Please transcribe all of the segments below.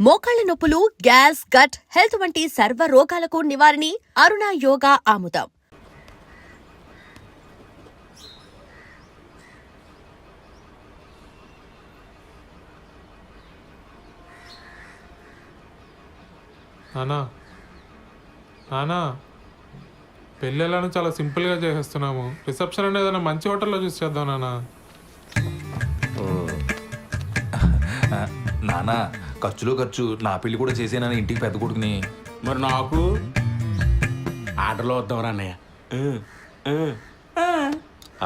మోకాళ్ల నొప్పులు, gas, gut health వంటి సర్వ రోగాలకు నివారణి అరుణ యోగా ఆముదం. నానా నానా పెళ్ళి ఎలానో చాలా సింపుల్గా చేసేస్తున్నాము. రిసెప్షన్ అనేది ఏదైనా మంచి హోటల్లో చూసి చేద్దాం నానా. నానా ఖర్చులో ఖర్చు నా పెళ్లి కూడా చేసేనా ఇంటికి పెద్ద కొడుకుని. మరి నాకు ఆర్డర్లో వద్దాంరా అన్నయ్య.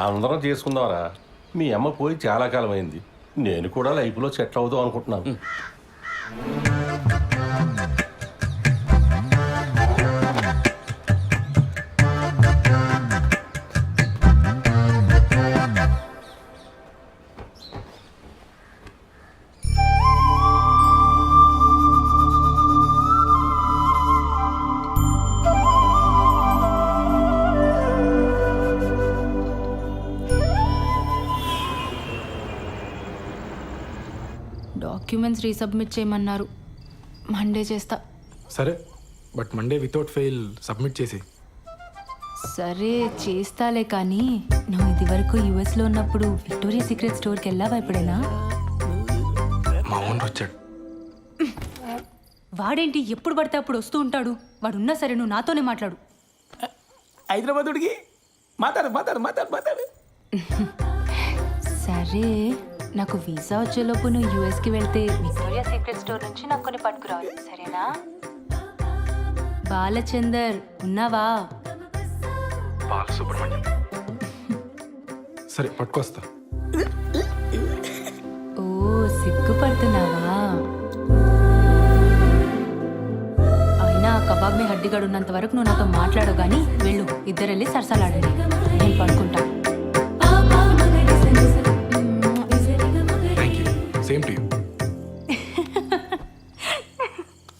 అందరం చేసుకుందాంరా. మీ అమ్మ పోయి చాలా కాలం అయింది. నేను కూడా లైఫ్లో సెటిల్ అవుదాం అనుకుంటున్నాను. డాక్యుమెంట్స్ రీసబ్మిట్ చేయమన్నారు. మండే చేస్తా. సరే, but Monday without fail submit చేసి. సరే చేస్తాలే, కానీ నువ్వు ఇది వరకు యుఎస్లో ఉన్నప్పుడు విక్టోరియా సీక్రెట్ స్టోర్కి వెళ్ళావా ఎప్పుడైనా? మా ఓనర్ వచ్చాడు. వాడేంటి ఎప్పుడు పడితే అప్పుడు వస్తూ ఉంటాడు? వాడున్నా సరే నువ్వు నాతోనే మాట్లాడు. హైదరాబాదుడికి మాట్లాడు. సరే, నాకు వీసా వచ్చేలోపు నువ్వు యూఎస్కి వెళ్తే విక్టోరియా సీక్రెట్ స్టోర్ నుంచి నాకు కొన్ని పట్టుకురావాలి, సరేనా? బాలచందర్ ఉన్నావా? బాలసుబ్రహ్మణ్యం. సరే పట్టుకొస్తా. ఓ సిగ్గుపడుతున్నావా? అయినా కబాబ్ మీ హడ్డిగాడు ఉన్నంత వరకు నువ్వు నాతో మాట్లాడవు, కానీ వెళ్ళు, ఇద్దరెళ్ళి సరసాలాడండి, నేను పడుకుంటా. Same to you.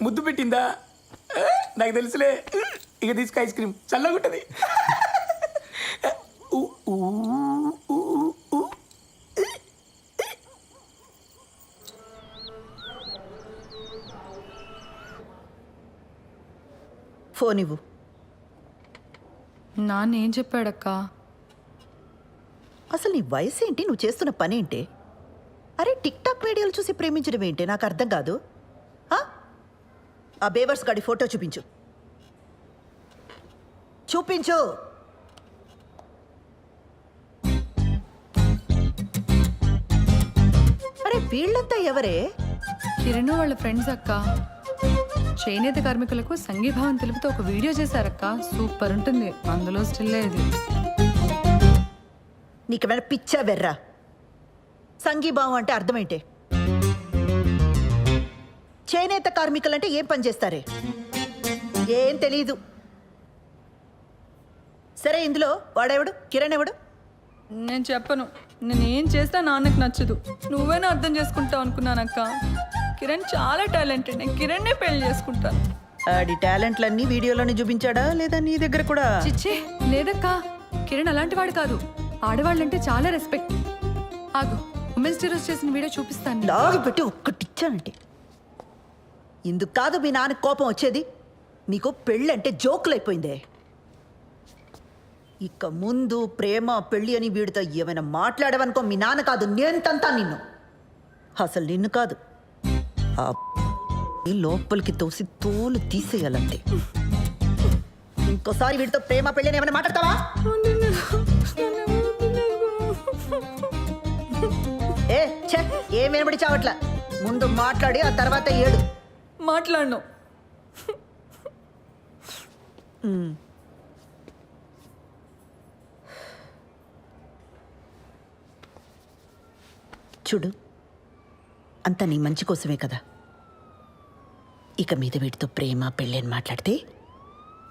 ముద్దు పెట్టిందా? నాకు తెలుసులే. ఇక తీసుకు ఐస్ క్రీమ్ చల్లగుంటది. ఫోన్ ఇవ్వు. నాన్న ఏం చెప్పాడక్క? అసలు నీ వయసు ఏంటి? నువ్వు చేస్తున్న పని ఏంటి? అరే, టిక్ టాక్ వీడియోలు చూసి ప్రేమించడం ఏంటి? నాకు అర్థం కాదు. ఆ బేవర్స్ గాడి ఫోటో చూపించు. అరే, వీళ్ళంతా ఎవరే? కిరణ్ వాళ్ళ ఫ్రెండ్స్ అక్క. చేనేత కార్మికులకు సంఘీభావం తెలుపుతూ ఒక వీడియో చేశారక్క. సూపర్ ఉంటుంది. అందులో స్టిల్ ఇది. నీకేమైనా పిచ్చా వెర్రా? సంఘీభావం అంటే అర్థమేంటే? చేనేత కార్మికులంటే ఏం పని చేస్తారే? ఏం తెలీదు. సరే, ఇందులో వాడెవడు? కిరణ్ ఎవడు? నేను చెప్పను. నేనేం చేస్తా నాన్నకు నచ్చదు. నువ్వేనా అర్థం చేసుకుంటావు అనుకున్నానక్క. కిరణ్ చాలా టాలెంటెడ్. నేను కిరణ్నే పెళ్లి చేసుకుంటాను. ఆడి టాలెంట్లన్నీ వీడియోలోనే చూపించాడా, లేదా నీ దగ్గర కూడా? చిచ్చే లేదక్క, కిరణ్ అలాంటి వాడు కాదు. ఆడవాళ్ళంటే చాలా రెస్పెక్ట్. ఆగు, ఉమెన్స్ డే రోజు చేసిన వీడియో చూపిస్తాను. లాగి పెట్టి ఒక్కటిచ్చానంటే ఇందుకు కాదు మీ నాన్న కోపం వచ్చేది. మీకు పెళ్ళంటే జోకులైపోయిందే. ఇక ముందు ప్రేమ పెళ్ళి అని వీడితో ఏమైనా మాట్లాడవనుకో, మీ నాన్న కాదు నేను తంతా నిన్ను. అసలు నిన్ను కాదు, ఆ లోపలికి తోసి తోలు తీసేయాలంతే. ఇంకోసారి వీడితో ప్రేమ పెళ్ళి అని ఏమైనా మాట్లాడతావా? ఏం వినబడి చావట్లా. ముందు మాట్లాడి ఆ తర్వాత ఏడు. మాట్లాడను. చూడు, అంతా నీ మంచి కోసమే కదా. ఇక మీద వీటితో ప్రేమ పెళ్ళి అని మాట్లాడితే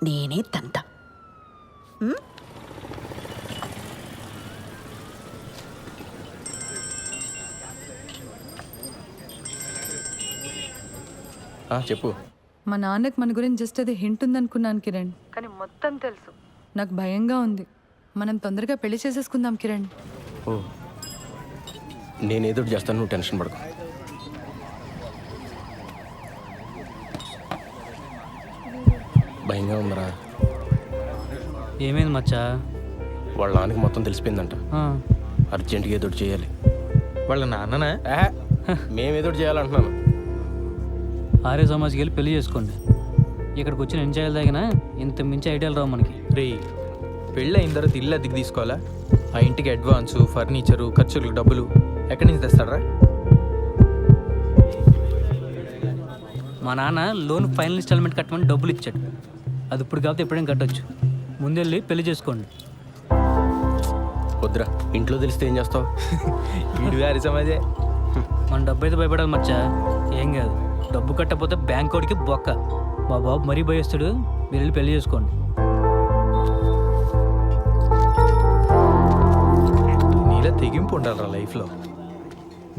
నేనే తంత. చెప్పు. మా నాన్నకు మన గురించి జస్ట్ అది హింట్ ఉందనుకున్నాను కిరణ్, కానీ మొత్తం తెలుసు. నాకు భయంగా ఉంది. మనం తొందరగా పెళ్లి చేసేసుకుందాం కిరణ్. ఓ, నేనేదో చేస్తాను, నువ్వు టెన్షన్ పడకు. భయంగా ఉందరా. ఏమైంది మచ్చా? వాళ్ళ నాన్నకి మొత్తం తెలిసిపోయిందంట. అర్జెంటుగా ఏదో ఒకటి చేయాలి. వాళ్ళ నాన్ననా? మేము ఏదో ఒకటి చేయాలంటున్నాను. ఆర్య సమాజ్కి వెళ్ళి పెళ్లి చేసుకోండి. ఇక్కడికి వచ్చి నేను చేయాలి తగిన ఇంత మించి ఐడియాలు రావు మనకి. రే, పెళ్ళి అయిన తర్వాత ఇల్లు అద్దెకి తీసుకోవాలా? ఆ ఇంటికి అడ్వాన్సు, ఫర్నిచరు, ఖర్చులకు డబ్బులు ఎక్కడి నుంచి తెస్తాడరా? మా నాన్న లోన్ ఫైనల్ ఇన్స్టాల్మెంట్ కట్టమని డబ్బులు ఇచ్చాడు. అది ఇప్పుడు కాకపోతే ఎప్పుడైనా కట్టొచ్చు. ముందెళ్ళి పెళ్లి చేసుకోండి. వద్దురా, ఇంట్లో తెలిస్తే ఏం చేస్తావు? వీడు ఆర్య సమాజే. మన డబ్బు అయితే భయపడాలి మచ్చా. ఏం కాదు, డబ్బు కట్టకపోతే బ్యాంక్ వాడికి బొక్క. మా బాబు మరీ భయస్తాడు. మీరు వెళ్ళి పెళ్లి చేసుకోండి. నీలా తెగింపు ఉండాలరా లైఫ్లో.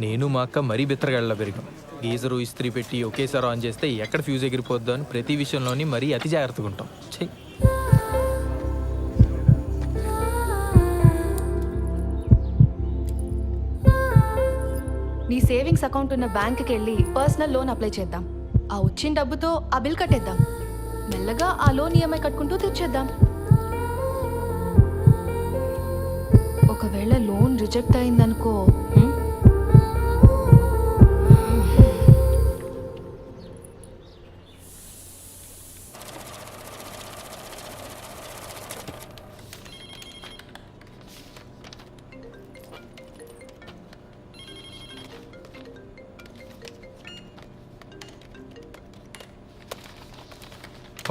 నేను మా అక్క మరీ బిత్తరగాళ్ళ పెరిగాం. గీజరు ఇస్త్రీ పెట్టి ఒకేసారి ఆన్ చేస్తే ఎక్కడ ఫ్యూజ్ ఎగిరిపోద్దో అని ప్రతి విషయంలోని మరీ అతి జాగ్రత్తగా ఉంటాం. చెయ్యి. నీ సేవింగ్స్ అకౌంట్ ఉన్న బ్యాంక్కి వెళ్ళి పర్సనల్ లోన్ అప్లై చేద్దాం. ఆ వచ్చిన డబ్బుతో ఆ బిల్ కట్టేద్దాం. మెల్లగా ఆ లోన్ ఈఎంఐ కట్టుకుంటూ తీర్చేద్దాం. ఒకవేళ లోన్ రిజెక్ట్ అయిందనుకో,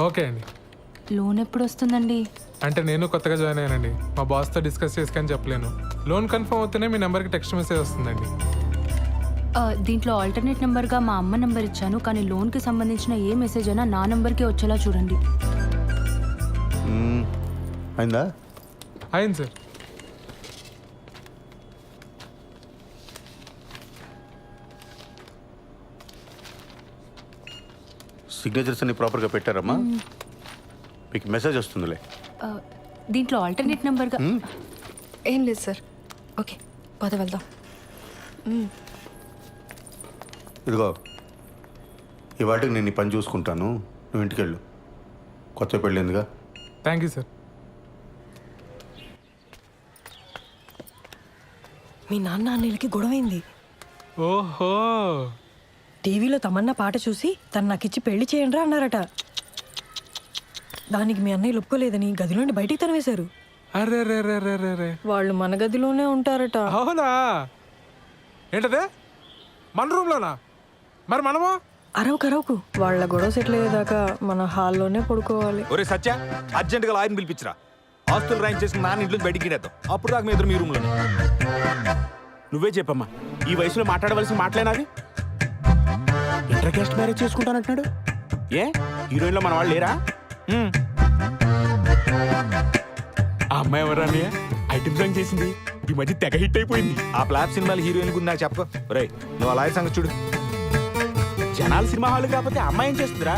ఓకే అండి. లోన్ ఎప్పుడు వస్తుందండి? అంటే నేను కొత్తగా జాయిన్ అయ్యానండి. మా బాస్తో డిస్కస్ చేసుకొని చెప్పలేను. లోన్ కన్ఫర్మ్ అవుతూనే మీ నెంబర్కి టెక్స్ట్ మెసేజ్ వస్తుందండి. దీంట్లో ఆల్టర్నేట్ నెంబర్గా మా అమ్మ నెంబర్ ఇచ్చాను, కానీ లోన్కి సంబంధించిన ఏ మెసేజ్ అయినా నా నెంబర్కే వచ్చేలా చూడండి. అయిందా? అయింది సార్. సిగ్నేచర్స్ అన్ని ప్రాపర్గా పెట్టారమ్మా? మీకు మెసేజ్ వస్తుందిలే. దీంట్లో ఆల్టర్నేట్ నెంబర్గా ఏం లేదు సార్. ఓకే, పద వెళ్దాం. ఇదిగో, ఈ వాటికి నేను ఈ పని చూసుకుంటాను, నువ్వు ఇంటికి వెళ్ళు. కొత్త పెళ్ళిందిగా. Thank you sir. మీ నాన్న అన్నయ్యలకి గొడవైంది. ఓహో, టీవీలో తమన్నా పాట చూసి తను నాకిచ్చి పెళ్లి చేయండి రా అన్నారట. దానికి మీ అన్నయ్యలు ఒప్పుకోలేదని గదిలోండి బయటికి తరివేశారు. అరే రే రే రే రే రే. వాళ్ళు మన గదిలోనే ఉంటారట. అవునా? ఏంటదే, మన రూమ్లోనా? మరి మనము అరవకు వాళ్ళ గొడవ సెటిల్ అయ్యేదాకా మన హాల్లోనే పడుకోవాలి. ఒరే సత్య, అర్జెంటుగా లాయర్ని పిలిపించరా. ఆస్తులు రాయింగ్ చేసుకుని నాన్న ఇంట్లో బయటికి గిడేద్దాం. అప్పుడు దాకా మీ ఎదురు మీ రూమ్లో. నువ్వే చెప్పమ్మా, ఈ వయసులో మాట్లాడవలసిన మాటలేనాది? ఇంటర్ కాస్ట్ మ్యారేజ్ చేసుకుంటానంటున్నాడు. ఏ హీరోయిన్లో మన వాళ్ళు లేరా? ఆ అమ్మాయి ఎవరా అన్నయ్య? ఐటమ్ సాంగ్ చేసింది, ఈ మధ్య తెగ హిట్ అయిపోయింది. ఆ ఫ్లాప్ సినిమాలు హీరోయిన్ గురించి నాకు చెప్పకు. రే, నువ్వు ఆ లాయర్ సంగతి చూడు. జనాలు సినిమా హాల్ కాకపోతే అమ్మాయి ఏం చేస్తుందిరా?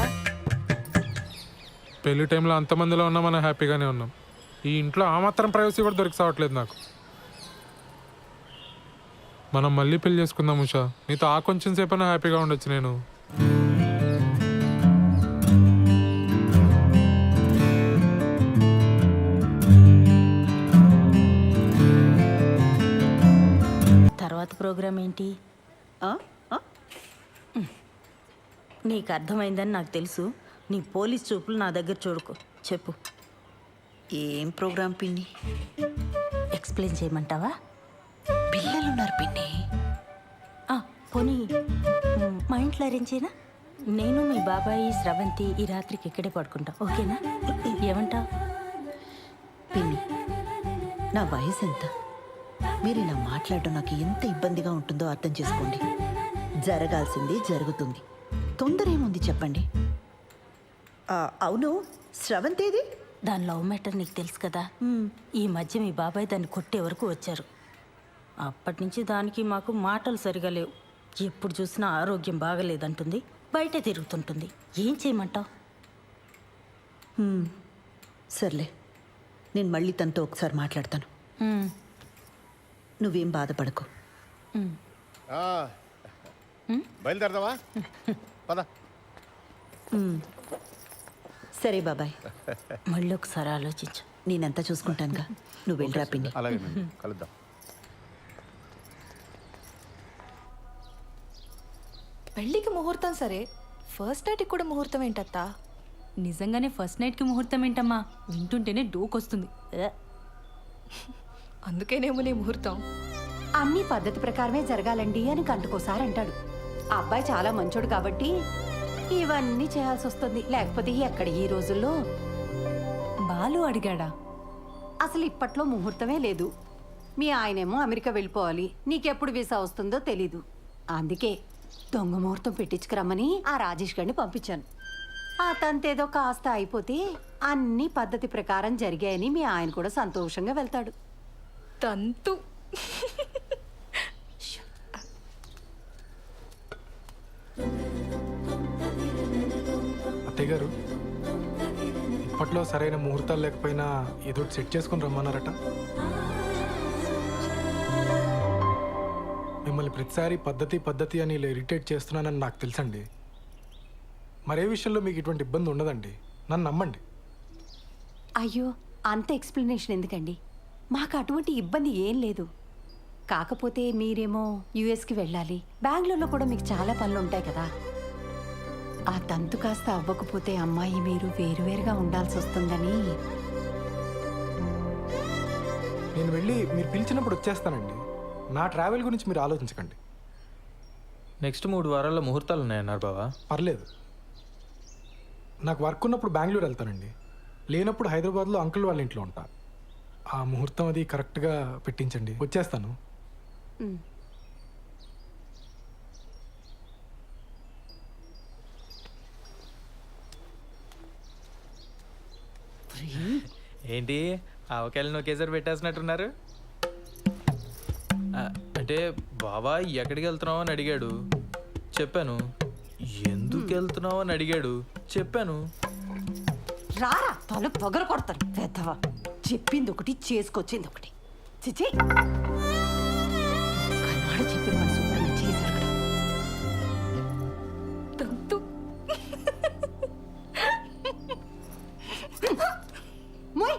పెళ్లి టైంలో అంతమందిలో ఉన్నా మనం హ్యాపీగానే ఉన్నాం. ఈ ఇంట్లో ఆ మాత్రం ప్రైవసీ కూడా దొరికి సావట్లేదు నాకు. మనం మళ్ళీ పెళ్లి చేసుకుందాం ఉషా. నీతో ఆ కొంచెం సేపైనా హ్యాపీగా ఉండొచ్చు నేను. తర్వాత ప్రోగ్రామ్ ఏంటి? నీకు అర్థమైందని నాకు తెలుసు. నీ పోలీస్ చూపులు నా దగ్గర చూడుకో. చెప్పు, ఏం ప్రోగ్రామ్ పిన్ని? ఎక్స్ప్లెయిన్ చేయమంటావా? పిల్లలున్నారు పిన్ని. పోనీ మా ఇంట్లో అరేంజ్ చేయనా? నేను మీ బాబాయి స్రవంతి ఈ రాత్రికి ఇక్కడే పడుకుంటాం, ఓకేనా? ఏమంటా? పిన్ని, నా వయసు ఎంత? మీరు ఇలా మాట్లాడడం నాకు ఎంత ఇబ్బందిగా ఉంటుందో అర్థం చేసుకోండి. జరగాల్సింది జరుగుతుంది. తొందర ఏముంది చెప్పండి. అవును, స్రవంతేది? దాని లవ్ మ్యాటర్ నీకు తెలుసు కదా. ఈ మధ్య మీ బాబాయ్ దాన్ని కొట్టే వరకు వచ్చారు. అప్పటి నుంచి దానికి మాకు మాటలు సరిగా లేవు. ఎప్పుడు చూసినా ఆరోగ్యం బాగలేదంటుంది, బయటే తిరుగుతుంటుంది. ఏం చేయమంటావు? సర్లే, నేను మళ్ళీ తనతో ఒకసారి మాట్లాడతాను. నువ్వేం బాధపడకు. బయలుదేరదావా? పద. సరే బాబాయ్, మళ్ళీ ఒకసారి ఆలోచించు. నేనంతా చూసుకుంటానుగా, నువ్వు వెళ్ళరా పిన్ని. అలాగే కలుద్దాం. పెళ్ళికి ముహూర్తం సరే, ఫస్ట్ నైట్కి కూడా ముహూర్తం ఏంటత్తా? నిజంగానే ఫస్ట్ నైట్కి ముహూర్తం ఏంటమ్మా? వింటుంటేనే డోకొస్తుంది. అందుకేనేమో నీ ముహూర్తం. అన్ని పద్ధతి ప్రకారమే జరగాలండి అని గంటకోసారి అంటాడు. ఆ అబ్బాయి చాలా మంచోడు కాబట్టి ఇవన్నీ చేయాల్సి వస్తుంది. లేకపోతే ఎక్కడ ఈ రోజుల్లో బాలు అడిగాడా? అసలు ఇప్పట్లో ముహూర్తమే లేదు. మీ ఆయనేమో అమెరికా వెళ్ళిపోవాలి, నీకెప్పుడు వీసా వస్తుందో తెలీదు. అందుకే దొంగ ముహూర్తం పెట్టించుకురమ్మని ఆ రాజేష్ గారిని పంపించాను. ఆ తంతేదో కాస్త అయిపోతే అన్ని పద్ధతి ప్రకారం జరిగాయని మీ ఆయన కూడా సంతోషంగా వెళ్తాడు. తంతు. అత్తయ్య గారు, ఇప్పట్లో సరైన ముహూర్తాలు లేకపోయినా ఏదో సెట్ చేసుకుని రమ్మన్నారట. మిమ్మల్ని ప్రతిసారి పద్ధతి పద్ధతి అని ఇలా ఇరిటేట్ చేస్తున్నానని నాకు తెలుసండి. మరే విషయంలో మీకు ఇటువంటి ఇబ్బంది ఉండదండి, నన్ను నమ్మండి. అయ్యో, అంత ఎక్స్ప్లెనేషన్ ఎందుకండి? మాకు అటువంటి ఇబ్బంది ఏం లేదు. కాకపోతే మీరేమో యుఎస్కి వెళ్ళాలి, బెంగళూరులో కూడా మీకు చాలా పనులు ఉంటాయి కదా. ఆ తంతు కాస్త అవ్వకపోతే అమ్మాయి మీరు వేరువేరుగా ఉండాల్సి వస్తుందని. నేను వెళ్ళి మీరు పిలిచినప్పుడు వచ్చేస్తానండి. నా ట్రావెల్ గురించి మీరు ఆలోచించకండి. నెక్స్ట్ 3 వారాల్లో ముహూర్తాలు ఉన్నాయన్నారు బావా. పర్లేదు, నాకు వర్క్ ఉన్నప్పుడు బెంగళూరు వెళ్తానండి, లేనప్పుడు హైదరాబాద్లో అంకుల్ వాళ్ళ ఇంట్లో ఉంటా. ఆ ముహూర్తం అది కరెక్ట్గా పెట్టించండి, వచ్చేస్తాను. ఏంటి ఆవకాయలను ఒకేసారి పెట్టేసినట్టున్నారు? అంటే బావా ఎక్కడికి వెళ్తున్నావు అని అడిగాడు, చెప్పాను. ఎందుకు వెళ్తున్నావు అని అడిగాడు, చెప్పాను. రారా తల పొగర కొడతాను పెద్దవా. చెప్పింది ఒకటి, చేసుకొచ్చింది ఒకటి. చిచి, కన్నాడు చెప్పిన మన శుభ్రంగా చేశారు. తంతు. మోయ్.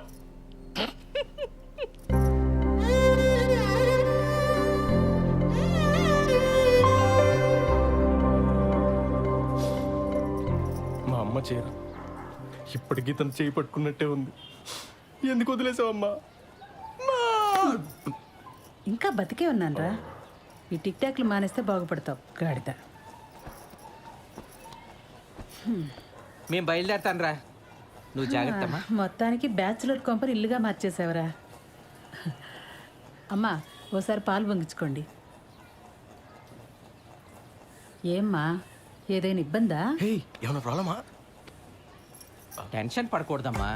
మా అమ్మ చీర ఇప్పటికీ తను చేయి పట్టుకున్నట్టే ఉంది. ఎందుకు వదిలేసావమ్మా? ఇంకా బతికే ఉన్నానరా. ఈ టిక్ టాక్లు మానేస్తే బాగుపడతావు గాడిద. మేము బయలుదేరతాను రా, నువ్వు జాగ్రత్తమ్మా. మొత్తానికి బ్యాచులర్ కొంపని ఇల్లుగా మార్చేసావరా. అమ్మా, ఓసారి పాలు పొంగించుకోండి. ఏమ్మా, ఏదైనా ఇబ్బందా? ఏమన్నా ప్రాబ్లమా? టెన్షన్ పడకూడదమ్మా,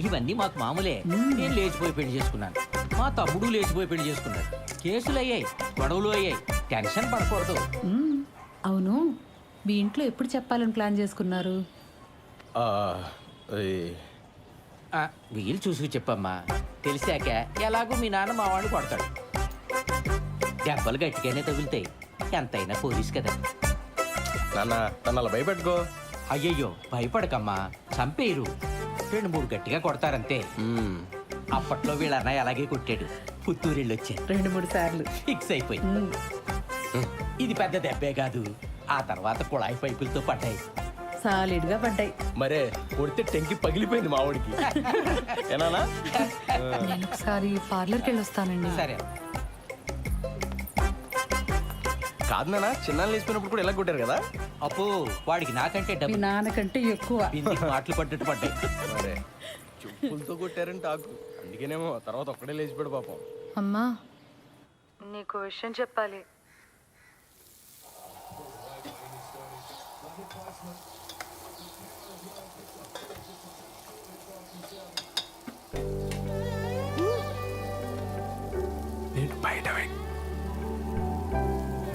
ఇవన్నీ మాకు మామూలే. నేను లేచిపోయి పెళ్లి చేసుకున్నాను, మా తమ్ముడు లేచిపోయి పెళ్లి చేసుకున్నాడు. కేసులు అయ్యాయి, గొడవలు అయ్యాయి, టెన్షన్ పడకూడదు. అవును, మీ ఇంట్లో ఎప్పుడు చెప్పాలని ప్లాన్ చేసుకున్నారు? వీలు చూసి చెప్పమ్మా, తెలిసాక ఎలాగో మీ నాన్న మా వాడు కొడతాడు. దెబ్బలు గట్టిగానే తగులుతాయి, ఎంతైనా పోలీస్ కదా. నాన్న నన్ను అలా భయపెట్టుకో. అయ్యయ్యో భయపడకమ్మా, చంపేయరు. 2-3 గట్టిగా కొడతారంతే. అప్పట్లో వీళ్ళ అన్నయ్య అలాగే కొట్టాడు, పుత్తూరెళ్ళి వచ్చాడు 2-3 సార్లు. ఫిక్స్ అయిపోయింది. ఇది పెద్ద దెబ్బే కాదు, ఆ తర్వాత కుళాయి పైపులతో పడ్డాయి. సాలిడ్గా పడ్డాయి. మరే కొడితే టెంకి పగిలిపోయింది మా వాడికి. ఏనానా? నేను ఒకసారి పార్లర్కి వెళ్ళి వస్తానండి. సరే. కాదు నాన్న, చిన్నాళ్ళు లేచిపోయినప్పుడు కూడా ఎలా కొట్టారు కదా. అప్పు వాడికి నాకంటే మీ డబ్బు నాన్నకంటే ఎక్కువ. బిందికి మాటలు పడ్డట్టు పడ్డాయి. మరే చెప్పులతో కొట్టారంటే ఆకు, అందుకేనేమో తర్వాత ఒక్కడే లేచిపోయాడు పాపం. అమ్మా, నీకు విషయం చెప్పాలి.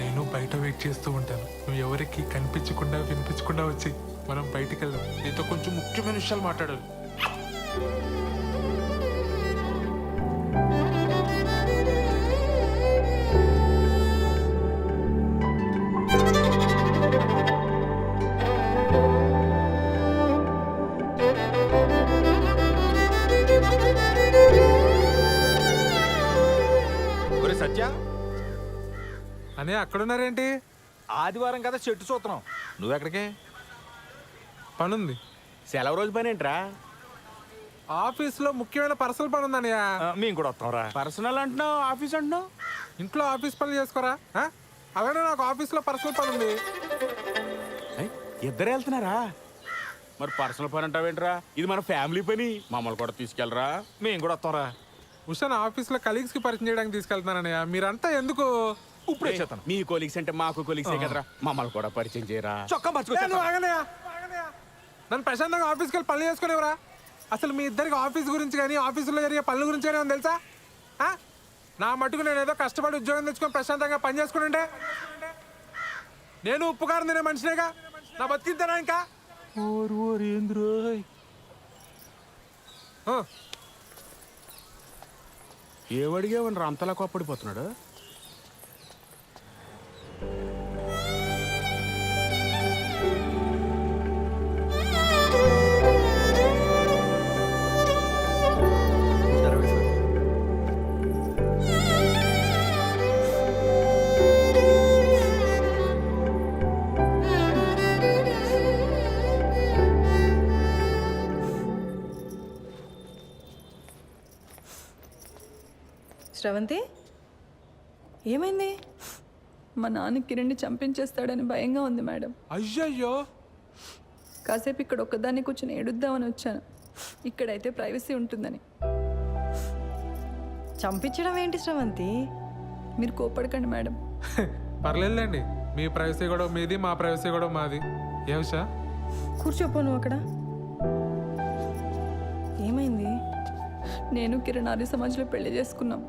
నేను బయట వెయిట్ చేస్తూ ఉంటాను. నువ్వు ఎవరికి కనిపించకుండా వినిపించకుండా వచ్చి మనం బయటికి వెళ్దాం. నీతో కొంచెం ముఖ్యమైన విషయాలు మాట్లాడాలి. సత్య అని అక్కడున్నారేంటి? ఆదివారం కదా చెట్టు చూస్తున్నాం. నువ్వెక్కడికే? పనుంది. సెలవు రోజు పని ఏంట్రా? ఆఫీస్లో ముఖ్యమైన పర్సనల్ పని ఉందన్నయ్య. మేము కూడా వస్తాంరా. పర్సనల్ అంటున్నావు, ఆఫీస్ అంటున్నావు. ఇంట్లో ఆఫీస్ పనులు చేసుకోరా? అలానే నాకు ఆఫీస్లో పర్సనల్ పని ఉంది. ఇద్దరు వెళ్తున్నారా? మరి పర్సనల్ పని అంటావేంట్రా? ఇది మన ఫ్యామిలీ పని, మమ్మల్ని కూడా తీసుకెళ్ళరా. మేము కూడా వస్తాంరా. ఉషాన్ ఆఫీస్లో కలీగ్స్కి పరిచయం చేయడానికి తీసుకెళ్తున్నానన్నయ్య. మీరంతా ఎందుకు? ఇప్పుడే చేస్తాను. మీ కొలీగ్స్ అంటే మాకు కొలీగ్సే కదరా, మమ్మల్ని కూడా పరిచయం చేయరా. చొక్కా నువ్వు ఆగనయ్య. నన్ను ప్రశాంతంగా ఆఫీస్కి వెళ్ళి పనులు చేసుకునేవరా? అసలు మీ ఇద్దరికి ఆఫీస్ గురించి కానీ ఆఫీసులో జరిగే పనుల గురించి కానీ ఏమన్నా తెలుసా? నా మటుకు నేను ఏదో కష్టపడి ఉద్యోగం తెచ్చుకొని ప్రశాంతంగా పని చేసుకుంటే నేను ఉప్పుకారం తినే మనిషినేగా. నా బతికింతేనా ఇంకా? ఏమడిగేవని అంతలా కోప్పడిపోతున్నాడు? శ్రవంతి, ఏమైంది? మా నాన్న కిరణ్ని చంపించేస్తాడని భయంగా ఉంది మేడం. అయ్యయ్యో. కాసేపు ఇక్కడ ఒక్కదాన్ని కూర్చొని ఏడుద్దామని వచ్చాను. ఇక్కడైతే ప్రైవసీ ఉంటుందని. చంపించడం ఏంటి శ్రవంతి? మీరు కోపడకండి మేడం. పర్లేదులేండి. మీ ప్రైవసీ కూడా మీది, మా ప్రైవసీ కూడా మాది. ఏ ఉషా? కూర్చోపో నువ్వు అక్కడ. ఏమైంది? నేను కిరణ్ ఆర్య సమాజ్లో పెళ్లి చేసుకున్నాం.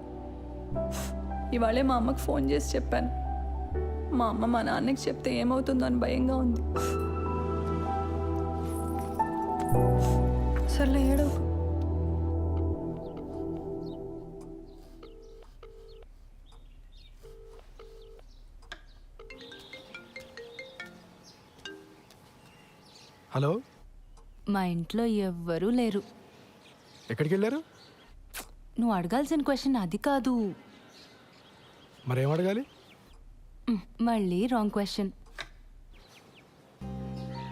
ఇవాళే మా అమ్మకు ఫోన్ చేసి చెప్పాను. మా అమ్మ మా నాన్నకి చెప్తే ఏమవుతుందో అని భయంగా ఉంది. సర్లే ఏడవకు. హలో, మా ఇంట్లో ఎవ్వరూ లేరు. ఎక్కడికి వెళ్ళారు? నువ్వు అడగాల్సిన క్వశ్చన్ అది కాదు. మరేం అడగాలి? మళ్ళీ రాంగ్ క్వశ్చన్.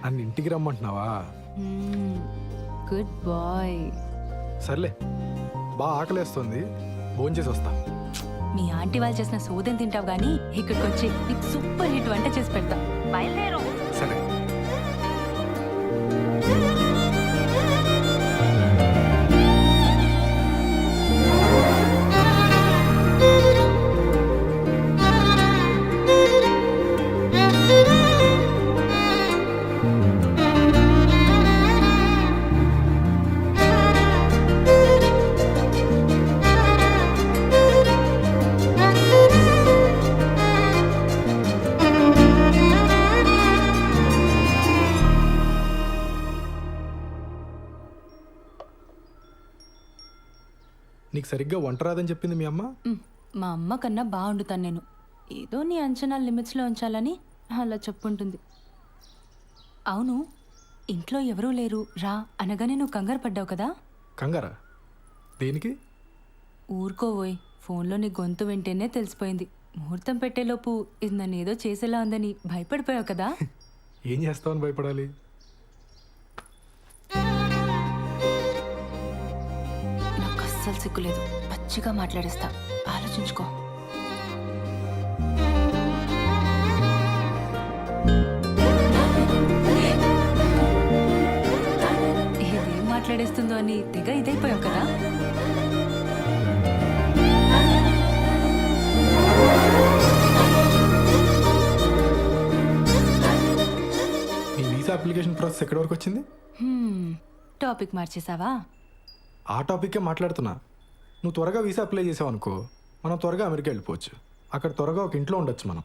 నన్ను ఇంటికి రమ్మంటున్నావా? Good bye. సర్లే, బాగా ఆకలేస్తుంది, భోంచేసి వస్తా. మీ ఆంటీ వాళ్ళు చేసిన సోదం తింటావు కానీ ఇక్కడికి వచ్చి నీకు సూపర్ హిట్ వంట చేసి పెడతా. బయలుదేరు. సరే. నీకు సరిగ్గా వంట రాదని చెప్పింది మీ అమ్మ? మా అమ్మ కన్నా బాగా వండుతాను నేను. ఏదో నీ అంచనా లిమిట్స్లో ఉంచాలని అలా చెప్పుంటుంది. అవును, ఇంట్లో ఎవరూ లేరు రా అనగానే నువ్వు కంగారు పడ్డావు కదా? కంగారా? దేనికి? ఊరుకోవోయ్, ఫోన్లో నీ గొంతు వింటేనే తెలిసిపోయింది. ముహూర్తం పెట్టేలోపు ఇది నన్ను ఏదో చేసేలా ఉందని భయపడిపోయావు కదా? ఏం చేస్తావని భయపడాలి? నాకు అస్సలు సిగ్గులేదు, పచ్చిగా మాట్లాడేస్తా, ఆలోచించుకో. ఇదేం మాట్లాడేస్తుందో అని తెగ ఇదైపోయావు కదా? నీ వీసా అప్లికేషన్ ప్రాసెస్ ఎక్కడి వరకు వచ్చింది? టాపిక్ మార్చేసావా? ఆ టాపిక్కే మాట్లాడుతున్నా. నువ్వు త్వరగా వీసా అప్లై చేసావు అనుకో, మనం త్వరగా అమెరికా వెళ్ళిపోవచ్చు. అక్కడ త్వరగా ఒక ఇంట్లో ఉండొచ్చు మనం.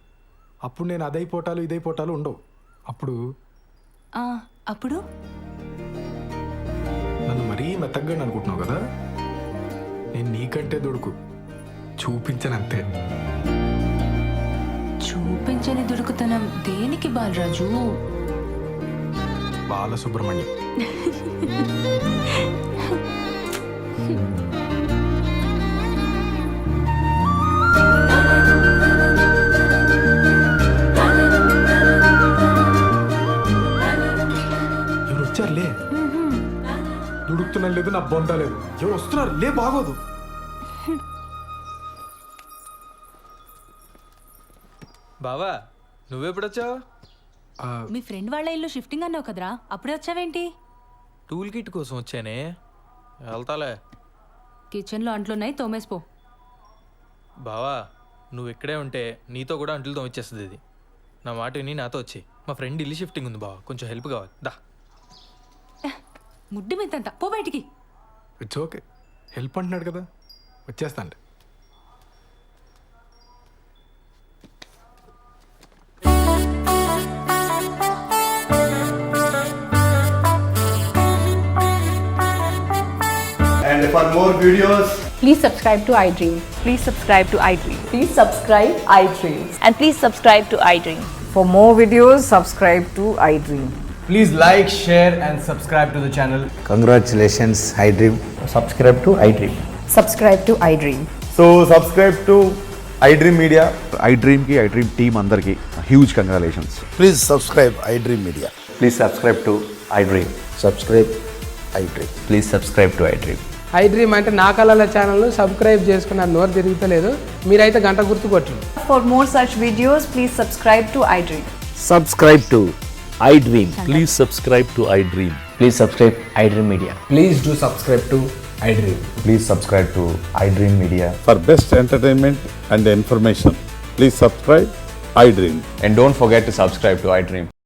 అప్పుడు నేను అదైపోటాలు ఇదైపోటాలు ఉండవు. అప్పుడు అప్పుడు నన్ను మరీ మెత్తగా అనుకుంటున్నావు కదా? నేను నీకంటే దొడుకు చూపించనంతే. చూపించని దుడుకుతనం దేనికి బాలరాజు? బాలసుబ్రహ్మణ్యం. వచ్చారు లే. దుడుకుతున్నా లేదు, నా బొంద లేదు. ఎవరు వస్తున్నారు లే, బాగోదు. బావా నువ్వెప్పుడొచ్చావు? మీ ఫ్రెండ్ వాళ్ళ ఇల్లు షిఫ్టింగ్ అన్నావు కదరా, అప్పుడే వచ్చావేంటి? టూల్ కిట్ కోసం వచ్చానే, వెళ్తాలే. కిచెన్లో అంట్లున్నాయి, తోమేసిపో. బావా నువ్వు ఇక్కడే ఉంటే నీతో కూడా అంట్లు తోమిచ్చేస్తుంది ఇది. నా మాట విని నాతో వచ్చి. మా ఫ్రెండ్ ఇల్లు షిఫ్టింగ్ ఉంది బావా, కొంచెం హెల్ప్ కావాలి. దా. ముడ్డి మీదంట, పో బయటికి. ఇట్స్ ఓకే, హెల్ప్ అంటున్నాడు కదా, వచ్చేస్తాండి. And for more videos, Please subscribe to iDream. Please subscribe to iDream. Please subscribe iDream. And please subscribe to iDream. For more videos, subscribe to iDream. Please like, share and subscribe to the channel. congratulations, iDream. Subscribe to iDream. Subscribe to iDream. So subscribe to iDream media. iDreamకి iDream team అందరికీ huge congratulations. Please subscribe iDream Media. Please subscribe to iDream. Subscribe iDream. Please subscribe to iDream. iDream అంటే నా కళల channel subscribe చేసుకున్న నోరు తిరుగుతలేదు, మీరైతే గంట గుర్తు కొట్టండి. For more such videos, please subscribe to iDream. Subscribe to iDream. Please subscribe to iDream. Please subscribe iDream Media. Please do subscribe to iDream. Please subscribe to iDream media. For best entertainment and information, please subscribe iDream. And don't forget to subscribe to iDream.